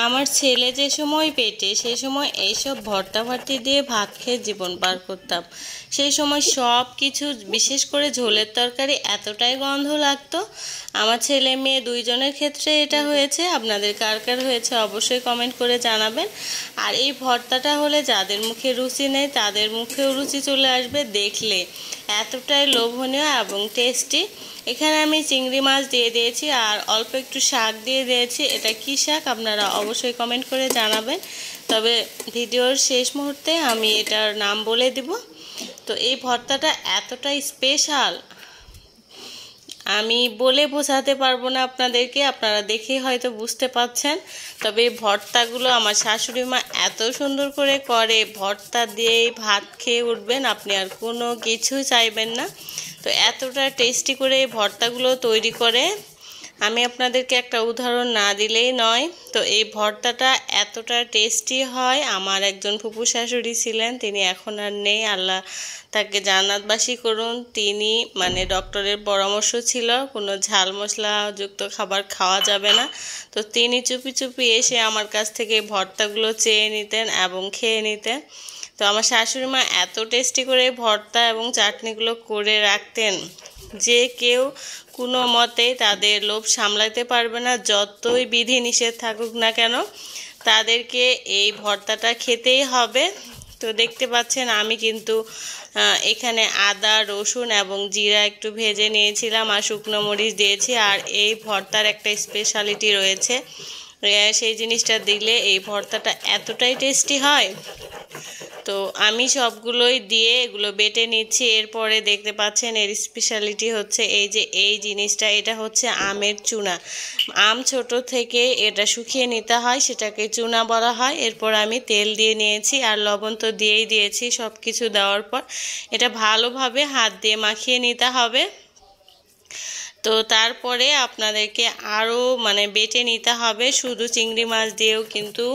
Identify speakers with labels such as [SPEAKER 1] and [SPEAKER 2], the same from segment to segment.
[SPEAKER 1] আমার ছেলে যে সময় পেটে সেই সময় এইসব ভর্তা ভাতি দিয়ে ভাত খেয়ে জীবন পার করতাম। সেই সময় সব কিছু বিশেষ করে ঝোলের তরকারি এতটাই গন্ধ লাগতো। আমার ছেলে মেয়ে দুইজনের ক্ষেত্রে এটা হয়েছে। আপনাদের কার কার হয়েছে অবশ্যই কমেন্ট করে জানাবেন। আর এই ভর্তাটা হলে যাদের মুখে রুচি নেই তাদের মুখেও রুচি চলে আসবে দেখলে। এতটাই লোভনীয় এবং টেস্টি। এখানে আমি চিংড়ি মাছ দিয়ে দিয়েছি আর অল্প একটু শাক দিয়ে দিয়েছি। এটা কি শাক আপনারা অবশ্যই কমেন্ট করে জানাবেন। তবে ভিডিওর শেষ মুহূর্তে আমি এটার নাম বলে দিব। তো এই ভর্তাটা এতটাই স্পেশাল আমি বলে বোঝাতে পারবো না আপনাদেরকে, আপনারা দেখেই হয়তো বুঝতে পারছেন। তবে এই ভর্তাগুলো আমার শাশুড়ি মা এত সুন্দর করে করে, ভর্তা দিয়েই ভাত খেয়ে উঠবেন, আপনি আর কোনো কিছুই চাইবেন না। তো এতটা টেস্টি করে এই ভর্তাগুলো তৈরি করে আমি আপনাদেরকে একটা উদাহরণ না দিলেই নয়। তো এই ভর্তাটা এতটা টেস্টি হয়। আমার একজন ফুপু শাশুড়ি ছিলেন, তিনি এখন আর নেই, আল্লাহ তাকে জান্নাতবাসী করুন। তিনি ডক্টরের পরামর্শ ছিল কোনো ঝাল মশলাযুক্ত খাবার খাওয়া যাবে না। তো তিনি চুপি চুপি এসে আমার কাছ থেকে ভর্তাগুলো চেয়ে নিতেন এবং খেয়ে নিতেন। তো আমার শাশুড়ি মা এত টেস্টি করে ভর্তা এবং চাটনিগুলো করে রাখতেন যে কেউ কোনো মতেই তাদের লোভ সামলাতে পারবে না। যতই বিধি নিষেধ থাকুক না কেন তাদেরকে এই ভর্তাটা খেতেই হবে। তো দেখতে পাচ্ছেন আমি কিন্তু এখানে আদা রসুন এবং জিরা একটু ভেজে নিয়েছিলাম আর শুকনো মরিচ দিয়েছি। আর এই ভর্তার একটা স্পেশালিটি রয়েছে, সেই জিনিসটা দিলে এই ভর্তাটা এতটাই টেস্টি হয়। তো আমি সবগুলোই দিয়ে এগুলো বেটে নিচ্ছি। এরপরে দেখতে পাচ্ছেন এর স্পেশালিটি হচ্ছে এই যে এই জিনিসটা, এটা হচ্ছে আমের চুনা। আম ছোট থেকে এটা শুকিয়ে নিতে হয়, সেটাকে চুনা বলা হয়। এরপর আমি তেল দিয়ে নিয়েছি আর লবণ তো দিয়েই দিয়েছি। সব কিছু দেওয়ার পর এটা ভালোভাবে হাত দিয়ে মাখিয়ে নিতে হবে। তো তারপরে আপনাদেরকে আরও বেটে নিতে হবে। শুধু চিংড়ি মাছ দিয়েও কিন্তু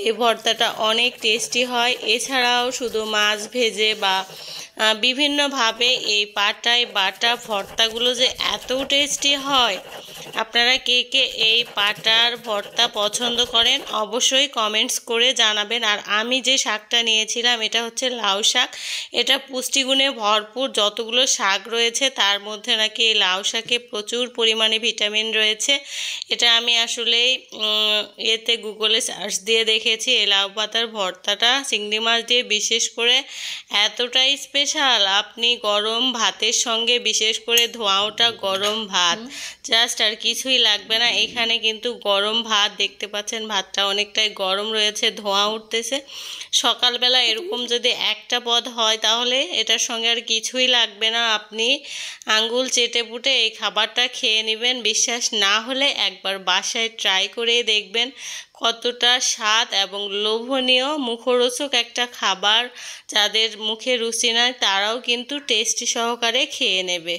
[SPEAKER 1] এই ভর্তাটা অনেক টেস্টি হয়। এছাড়াও শুধু মাছ ভেজে বা বিভিন্নভাবে এই পাটায় বাটা ভর্তাগুলো যে এত টেস্টি হয়। আপনারা কে কে এই পাটার ভর্তা পছন্দ করেন অবশ্যই কমেন্টস করে জানাবেন। আর আমি যে শাকটা নিয়েছিলাম এটা হচ্ছে লাউ শাক। এটা পুষ্টিগুণে ভরপুর। যতগুলো শাক রয়েছে তার মধ্যে নাকি এই লাউ শাকে প্রচুর পরিমাণে ভিটামিন রয়েছে। এটা আমি আসলেই গুগলে সার্চ দিয়ে দেখেছি। এই লাউ পাতার ভর্তাটা চিংড়ি মাছ দিয়ে বিশেষ করে এতটাই স্পেশাল, আপনি গরম ভাতের সঙ্গে, বিশেষ করে ধোঁয়া ওঠা গরম ভাত, জাস্ট আর কিছুই লাগবে না। এখানে কিন্তু গরম ভাত দেখতে পাচ্ছেন, ভাতটা অনেকটাই গরম রয়েছে, ধোঁয়া উঠতেছে। সকালবেলা এরকম যদি একটা পদ হয় তাহলে এটার সঙ্গে আর কিছুই লাগবে না, আপনি আঙ্গুল চেটে পুটে এই খাবারটা খেয়ে নেবেন। বিশ্বাস না হলে একবার বাসায় ট্রাই করে দেখবেন কতটা স্বাদ এবং লোভনীয়, মুখরোচক একটা খাবার। যাদের মুখে রুচি নয় তারাও কিন্তু টেস্টি সহকারে খেয়ে নেবে।